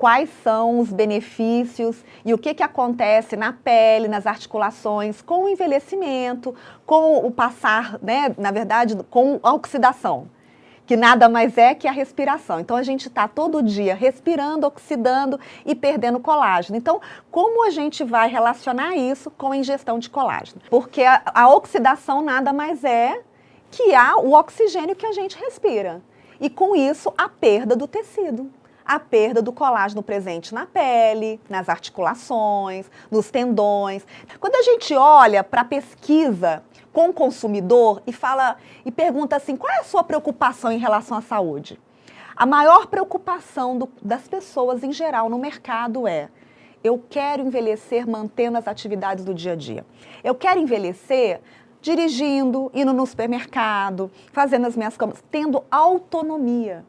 quais são os benefícios e o que acontece na pele, nas articulações, com o envelhecimento, com o passar, né, na verdade, com a oxidação, que nada mais é que a respiração. Então, a gente está todo dia respirando, oxidando e perdendo colágeno. Então, como a gente vai relacionar isso com a ingestão de colágeno? Porque a oxidação nada mais é que o oxigênio que a gente respira. E, com isso, a perda do tecido. A perda do colágeno presente na pele, nas articulações, nos tendões. Quando a gente olha para a pesquisa com o consumidor e pergunta assim, qual é a sua preocupação em relação à saúde? A maior preocupação das pessoas em geral no mercado é: eu quero envelhecer mantendo as atividades do dia a dia. Eu quero envelhecer dirigindo, indo no supermercado, fazendo as minhas compras, tendo autonomia.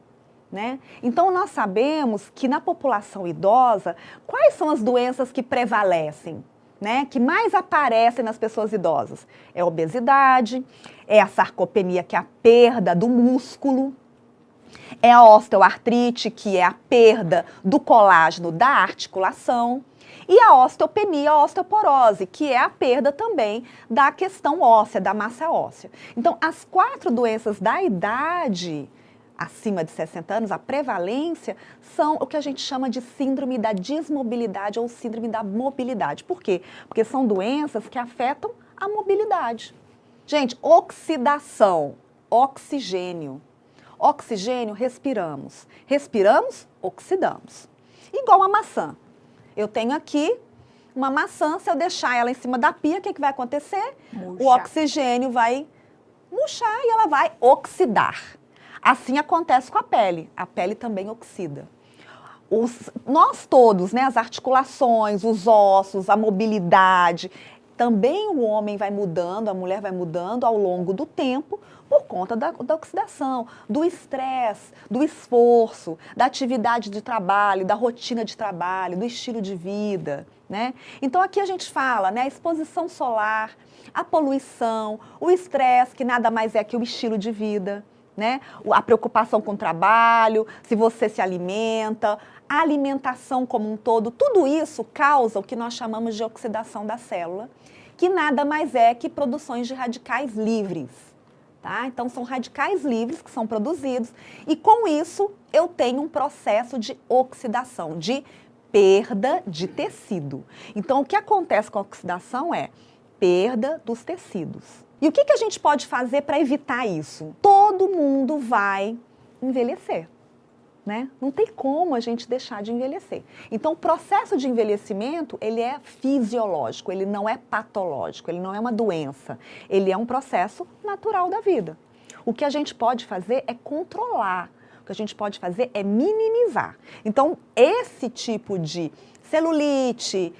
Né? Então, nós sabemos que na população idosa, quais são as doenças que prevalecem, né? Que mais aparecem nas pessoas idosas? É a obesidade, é a sarcopenia, que é a perda do músculo, é a osteoartrite, que é a perda do colágeno da articulação, e a osteopenia, a osteoporose, que é a perda também da questão óssea, da massa óssea. Então, as 4 doenças da idade acima de 60 anos, a prevalência, são o que a gente chama de síndrome da desmobilidade ou síndrome da mobilidade. Por quê? Porque são doenças que afetam a mobilidade. Gente, oxidação, oxigênio. Oxigênio, respiramos. Respiramos, oxidamos. Igual a maçã. Eu tenho aqui uma maçã, se eu deixar ela em cima da pia, o que vai acontecer? Murchar. O oxigênio vai murchar e ela vai oxidar. Assim acontece com a pele também oxida. Nós todos, né, as articulações, os ossos, a mobilidade, também o homem vai mudando, a mulher vai mudando ao longo do tempo por conta da oxidação, do estresse, do esforço, da atividade de trabalho, da rotina de trabalho, do estilo de vida, né? Então aqui a gente fala, né, a exposição solar, a poluição, o estresse, que nada mais é que o estilo de vida, né? A preocupação com o trabalho, se você se alimenta, a alimentação como um todo, tudo isso causa o que nós chamamos de oxidação da célula, que nada mais é que produções de radicais livres, tá? Então, são radicais livres que são produzidos e, com isso, eu tenho um processo de oxidação, de perda de tecido. Então, o que acontece com a oxidação é perda dos tecidos. E o que a gente pode fazer para evitar isso? Todo mundo vai envelhecer, né? Não tem como a gente deixar de envelhecer. Então, o processo de envelhecimento, ele é fisiológico, ele não é patológico, ele não é uma doença. Ele é um processo natural da vida. O que a gente pode fazer é controlar, o que a gente pode fazer é minimizar. Então, esse tipo de celulite,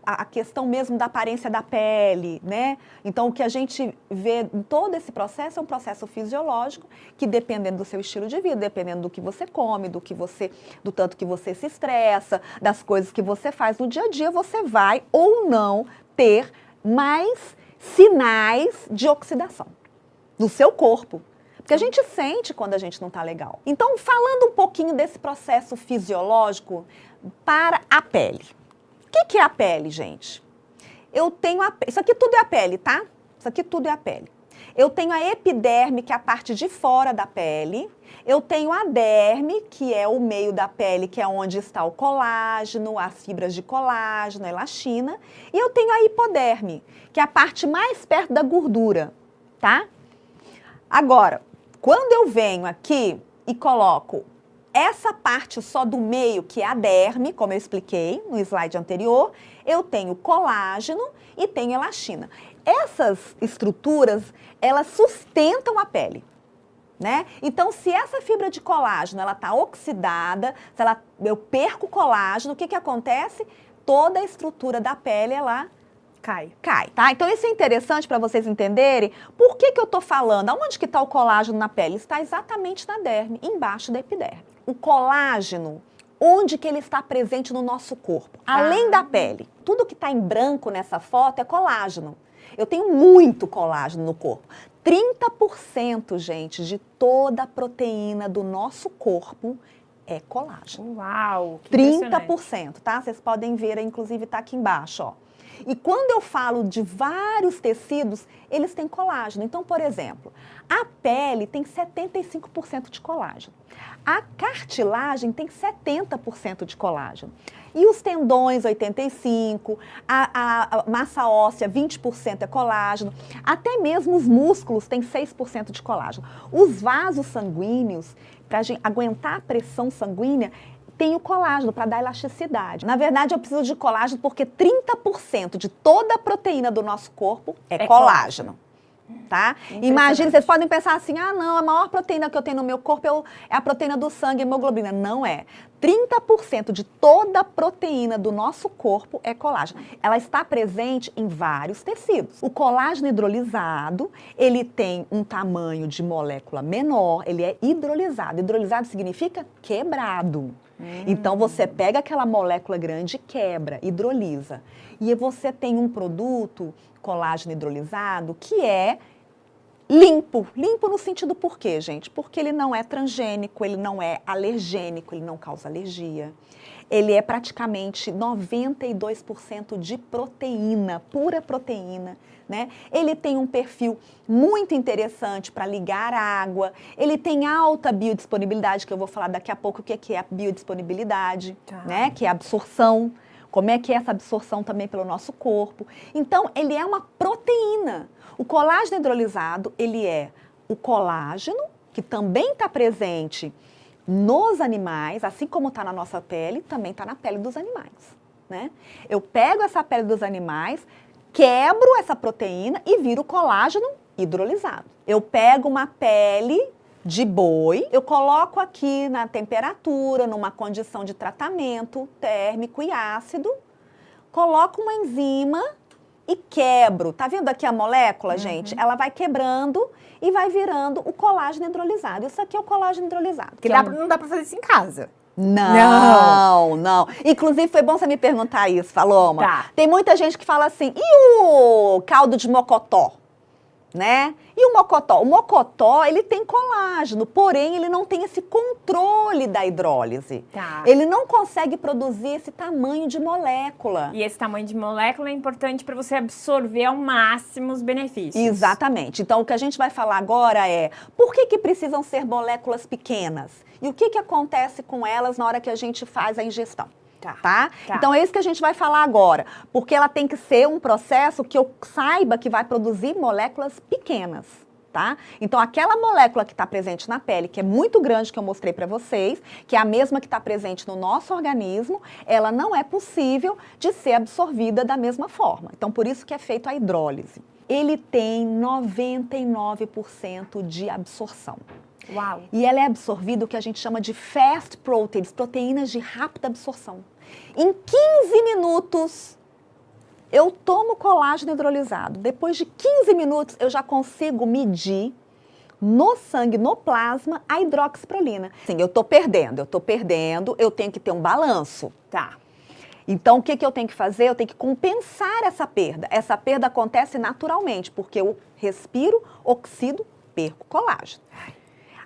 a questão mesmo da aparência da pele, né? Então, o que a gente vê em todo esse processo é um processo fisiológico que, dependendo do seu estilo de vida, dependendo do que você come, do tanto que você se estressa, das coisas que você faz no dia a dia, você vai ou não ter mais sinais de oxidação no seu corpo. Porque a gente sente quando a gente não está legal. Então, falando um pouquinho desse processo fisiológico para a pele. O que é a pele, gente? Eu tenho isso aqui tudo é a pele, tá? Isso aqui tudo é a pele. Eu tenho a epiderme, que é a parte de fora da pele. Eu tenho a derme, que é o meio da pele, que é onde está o colágeno, as fibras de colágeno, a elastina. E eu tenho a hipoderme, que é a parte mais perto da gordura, tá? Agora, quando eu venho aqui e coloco essa parte só do meio, que é a derme, como eu expliquei no slide anterior, eu tenho colágeno e tenho elastina. Essas estruturas, elas sustentam a pele, né? Então, se essa fibra de colágeno, ela está oxidada, eu perco colágeno, o que acontece? Toda a estrutura da pele, ela cai, tá? Então, isso é interessante para vocês entenderem por que eu estou falando. Aonde que está o colágeno na pele? Está exatamente na derme, embaixo da epiderme. O colágeno, onde que ele está presente no nosso corpo? Além da pele. Tudo que está em branco nessa foto é colágeno. Eu tenho muito colágeno no corpo. 30%, gente, de toda a proteína do nosso corpo é colágeno. Uau, que 30%, tá? Vocês podem ver, inclusive tá aqui embaixo, ó. E quando eu falo de vários tecidos, eles têm colágeno. Então, por exemplo, a pele tem 75% de colágeno. A cartilagem tem 70% de colágeno. E os tendões, 85%, a massa óssea, 20% é colágeno. Até mesmo os músculos têm 6% de colágeno. Os vasos sanguíneos, para aguentar a pressão sanguínea, tem o colágeno para dar elasticidade. Na verdade, eu preciso de colágeno porque 30% de toda a proteína do nosso corpo é colágeno. Tá? Imagina, vocês podem pensar assim, ah não, a maior proteína que eu tenho no meu corpo é a proteína do sangue, a hemoglobina. Não é. 30% de toda a proteína do nosso corpo é colágeno. Ela está presente em vários tecidos. O colágeno hidrolisado, ele tem um tamanho de molécula menor, ele é hidrolisado. Hidrolisado significa quebrado. Então, você pega aquela molécula grande e quebra, hidrolisa. E você tem um produto, colágeno hidrolisado, que é limpo. Limpo no sentido por quê, gente? Porque ele não é transgênico, ele não é alergênico, ele não causa alergia. Ele é praticamente 92% de proteína, pura proteína, né? Ele tem um perfil muito interessante para ligar a água, ele tem alta biodisponibilidade, que eu vou falar daqui a pouco o que é a biodisponibilidade, né? Que é a absorção, como é que é essa absorção também pelo nosso corpo. Então, ele é uma proteína. O colágeno hidrolisado, ele é o colágeno, que também está presente nos animais, assim como está na nossa pele, também está na pele dos animais, né? Eu pego essa pele dos animais, quebro essa proteína e viro colágeno hidrolisado. Eu pego uma pele de boi, eu coloco aqui na temperatura, numa condição de tratamento térmico e ácido, coloco uma enzima e quebro. Tá vendo aqui a molécula, gente? Ela vai quebrando e vai virando o colágeno hidrolisado. Isso aqui é o colágeno hidrolisado. Que não dá pra fazer isso em casa. Não. Inclusive, foi bom você me perguntar isso, Paloma. Tá. Tem muita gente que fala assim, e o caldo de mocotó? Né? E o mocotó? O mocotó, ele tem colágeno, porém ele não tem esse controle da hidrólise. Tá. Ele não consegue produzir esse tamanho de molécula. E esse tamanho de molécula é importante para você absorver ao máximo os benefícios. Exatamente. Então, o que a gente vai falar agora é por que precisam ser moléculas pequenas? E o que acontece com elas na hora que a gente faz a ingestão? Tá? Então, é isso que a gente vai falar agora, porque ela tem que ser um processo que eu saiba que vai produzir moléculas pequenas, tá? Então, aquela molécula que está presente na pele, que é muito grande, que eu mostrei para vocês, que é a mesma que está presente no nosso organismo, ela não é possível de ser absorvida da mesma forma. Então, por isso que é feito a hidrólise. Ele tem 99% de absorção. Uau! E ela é absorvida o que a gente chama de fast proteins, proteínas de rápida absorção. Em 15 minutos, eu tomo colágeno hidrolisado. Depois de 15 minutos, eu já consigo medir no sangue, no plasma, a hidroxiprolina. Sim, eu tô perdendo, eu tenho que ter um balanço. Tá. Então, o que eu tenho que fazer? Eu tenho que compensar essa perda. Essa perda acontece naturalmente, porque eu respiro, oxido, perco colágeno.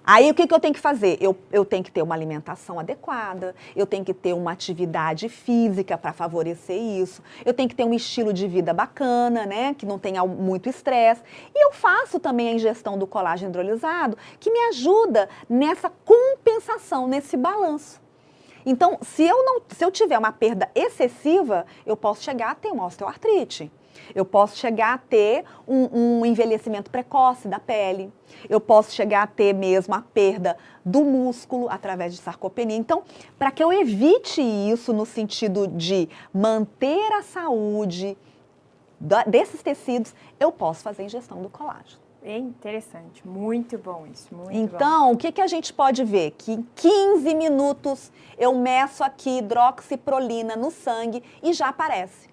Aí, o que eu tenho que fazer? Eu tenho que ter uma alimentação adequada, eu tenho que ter uma atividade física para favorecer isso, eu tenho que ter um estilo de vida bacana, né, que não tenha muito estresse. E eu faço também a ingestão do colágeno hidrolisado, que me ajuda nessa compensação, nesse balanço. Então, se eu tiver uma perda excessiva, eu posso chegar a ter uma osteoartrite. Eu posso chegar a ter um envelhecimento precoce da pele. Eu posso chegar a ter mesmo a perda do músculo através de sarcopenia. Então, para que eu evite isso no sentido de manter a saúde desses tecidos, eu posso fazer ingestão do colágeno. É interessante, muito bom isso, muito bom. Então, o que a gente pode ver? Que em 15 minutos eu meço aqui hidroxiprolina no sangue e já aparece.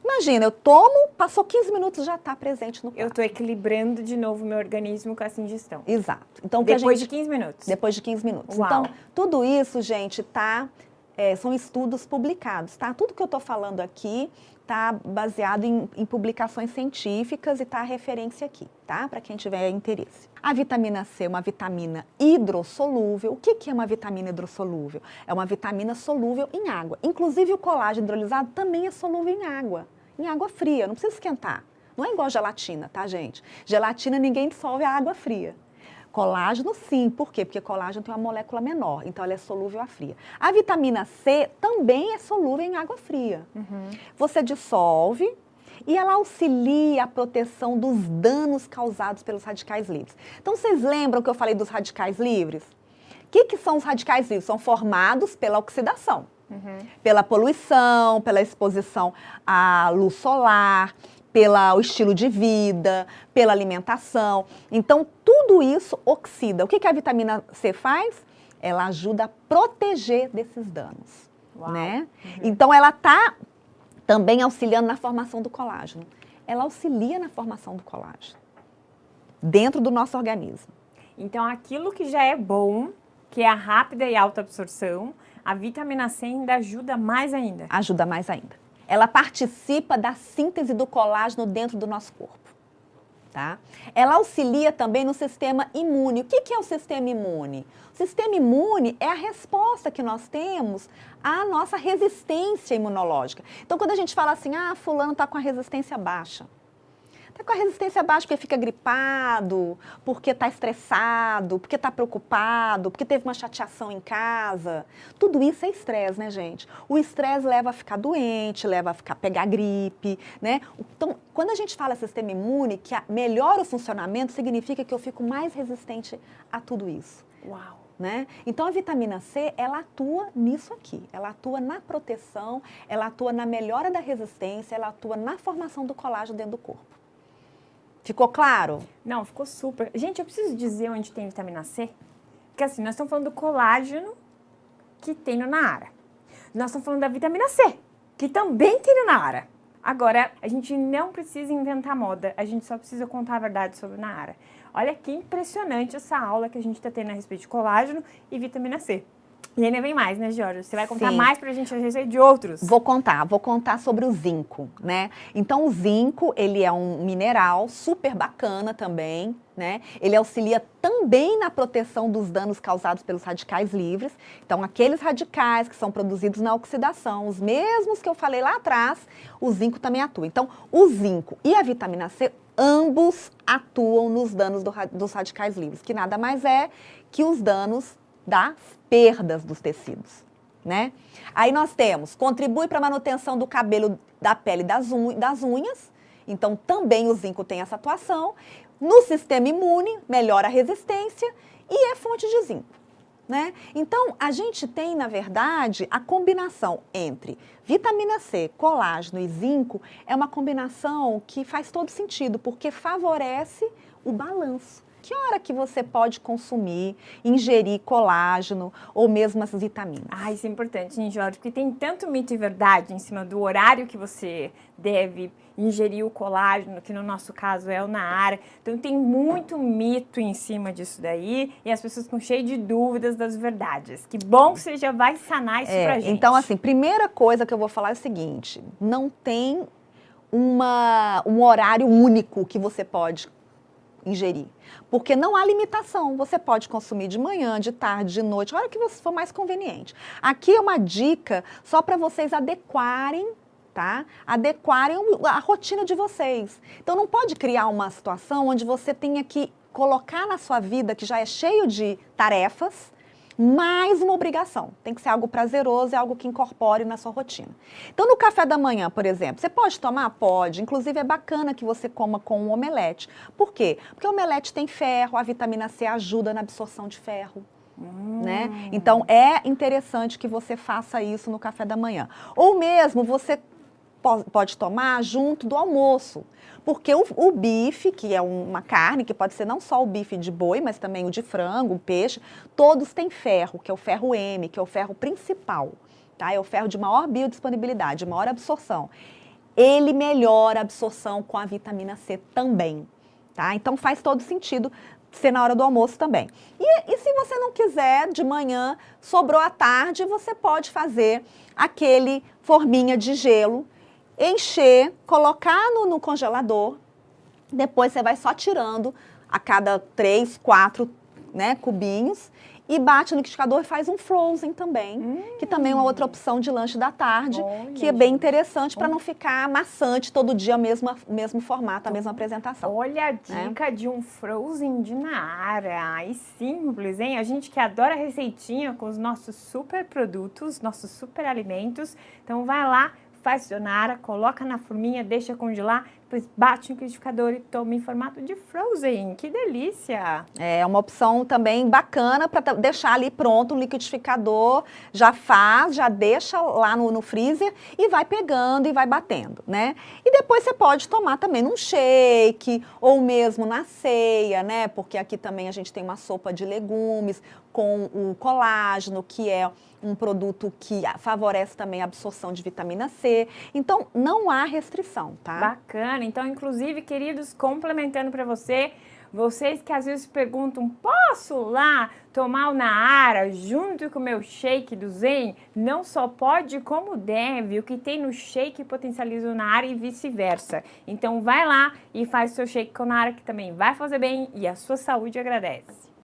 Imagina, eu tomo, passou 15 minutos, já está presente no corpo. Eu estou equilibrando de novo meu organismo com essa ingestão. Exato. Então, depois de 15 minutos. Depois de 15 minutos. Uau. Então, tudo isso, gente, está são estudos publicados, tá? Tudo que eu estou falando aqui está baseado em publicações científicas e está a referência aqui, tá? Para quem tiver interesse. A vitamina C é uma vitamina hidrossolúvel. O que é uma vitamina hidrossolúvel? É uma vitamina solúvel em água. Inclusive o colágeno hidrolisado também é solúvel em água fria, não precisa esquentar. Não é igual gelatina, tá, gente? Gelatina ninguém dissolve a água fria. Colágeno, sim. Por quê? Porque colágeno tem uma molécula menor, então ela é solúvel à fria. A vitamina C também é solúvel em água fria. Você dissolve e ela auxilia a proteção dos danos causados pelos radicais livres. Então, vocês lembram que eu falei dos radicais livres? O que são os radicais livres? São formados pela oxidação, pela poluição, pela exposição à luz solar, pelo estilo de vida, pela alimentação. Então, tudo isso oxida. O que a vitamina C faz? Ela ajuda a proteger desses danos. Né? Então, ela está também auxiliando na formação do colágeno. Ela auxilia na formação do colágeno dentro do nosso organismo. Então, aquilo que já é bom, que é a rápida e alta absorção, a vitamina C ainda ajuda mais ainda. Ajuda mais ainda. Ela participa da síntese do colágeno dentro do nosso corpo, tá? Ela auxilia também no sistema imune. O que é o sistema imune? O sistema imune é a resposta que nós temos à nossa resistência imunológica. Então, quando a gente fala assim, fulano está com a resistência baixa. Está com a resistência baixa porque fica gripado, porque está estressado, porque está preocupado, porque teve uma chateação em casa. Tudo isso é estresse, né, gente? O estresse leva a ficar doente, leva a pegar gripe, né? Então, quando a gente fala sistema imune, que melhora o funcionamento, significa que eu fico mais resistente a tudo isso. Uau! Né? Então, a vitamina C, ela atua nisso aqui. Ela atua na proteção, ela atua na melhora da resistência, ela atua na formação do colágeno dentro do corpo. Ficou claro? Não, ficou super. Gente, eu preciso dizer onde tem vitamina C. Porque assim, nós estamos falando do colágeno que tem no Naara. Nós estamos falando da vitamina C, que também tem no Naara. Agora, a gente não precisa inventar moda, a gente só precisa contar a verdade sobre o Naara. Olha que impressionante essa aula que a gente está tendo a respeito de colágeno e vitamina C. E ainda vem mais, né, Georgia? Você vai contar mais pra gente a respeito de outros? Vou contar sobre o zinco, né? Então, o zinco, ele é um mineral super bacana também, né? Ele auxilia também na proteção dos danos causados pelos radicais livres. Então, aqueles radicais que são produzidos na oxidação, os mesmos que eu falei lá atrás, o zinco também atua. Então, o zinco e a vitamina C, ambos atuam nos danos dos radicais livres, que nada mais é que os danos das perdas dos tecidos, né? Aí nós temos, contribui para a manutenção do cabelo, da pele, das unhas, então também o zinco tem essa atuação. No sistema imune, melhora a resistência e é fonte de zinco, né? Então, a gente tem, na verdade, a combinação entre vitamina C, colágeno e zinco, é uma combinação que faz todo sentido, porque favorece o balanço. Que hora que você pode consumir, ingerir colágeno ou mesmo as vitaminas? Isso é importante, gente, Jorge, porque tem tanto mito e verdade em cima do horário que você deve ingerir o colágeno, que no nosso caso é o Naara. Então tem muito mito em cima disso daí e as pessoas ficam cheias de dúvidas das verdades. Que bom que você já vai sanar isso pra gente. Então, assim, primeira coisa que eu vou falar é o seguinte, não tem um horário único que você pode ingerir, porque não há limitação, você pode consumir de manhã, de tarde, de noite, a hora que for mais conveniente. Aqui é uma dica só para vocês adequarem, tá? Adequarem a rotina de vocês. Então não pode criar uma situação onde você tenha que colocar na sua vida, que já é cheio de tarefas, mais uma obrigação. Tem que ser algo prazeroso, é algo que incorpore na sua rotina. Então, no café da manhã, por exemplo, você pode tomar? Pode. Inclusive, é bacana que você coma com um omelete. Por quê? Porque o omelete tem ferro, a vitamina C ajuda na absorção de ferro. Né? Então, é interessante que você faça isso no café da manhã. Ou mesmo, você pode tomar junto do almoço. Porque o bife, que é uma carne, que pode ser não só o bife de boi, mas também o de frango, o peixe, todos têm ferro, que é o ferro M, que é o ferro principal, tá? É o ferro de maior biodisponibilidade, de maior absorção. Ele melhora a absorção com a vitamina C também, tá? Então faz todo sentido ser na hora do almoço também. E se você não quiser, de manhã, sobrou à tarde, você pode fazer aquele forminha de gelo, encher, colocar no congelador, depois você vai só tirando a cada 3, 4, né, cubinhos e bate no liquidificador e faz um frozen também, que também é uma outra opção de lanche da tarde, Olha, que é bem gente. interessante para não ficar maçante todo dia o mesmo formato, a mesma apresentação. Olha a dica de um frozen de Nara. E simples, hein? A gente que adora receitinha com os nossos super produtos, nossos super alimentos. Então vai lá, faz seu Nara, coloca na forminha, deixa congelar, depois bate no liquidificador e toma em formato de frozen. Que delícia! É uma opção também bacana para deixar ali pronto o liquidificador, já faz, já deixa lá no freezer e vai pegando e vai batendo, né? E depois você pode tomar também num shake ou mesmo na ceia, né? Porque aqui também a gente tem uma sopa de legumes com o colágeno, que é um produto que favorece também a absorção de vitamina C. Então, não há restrição, tá? Bacana. Então, inclusive, queridos, complementando para vocês que às vezes perguntam, posso lá tomar o Naara junto com o meu shake do Zen? Não só pode, como deve. O que tem no shake potencializa o Naara e vice-versa. Então, vai lá e faz seu shake com o Naara, que também vai fazer bem e a sua saúde agradece.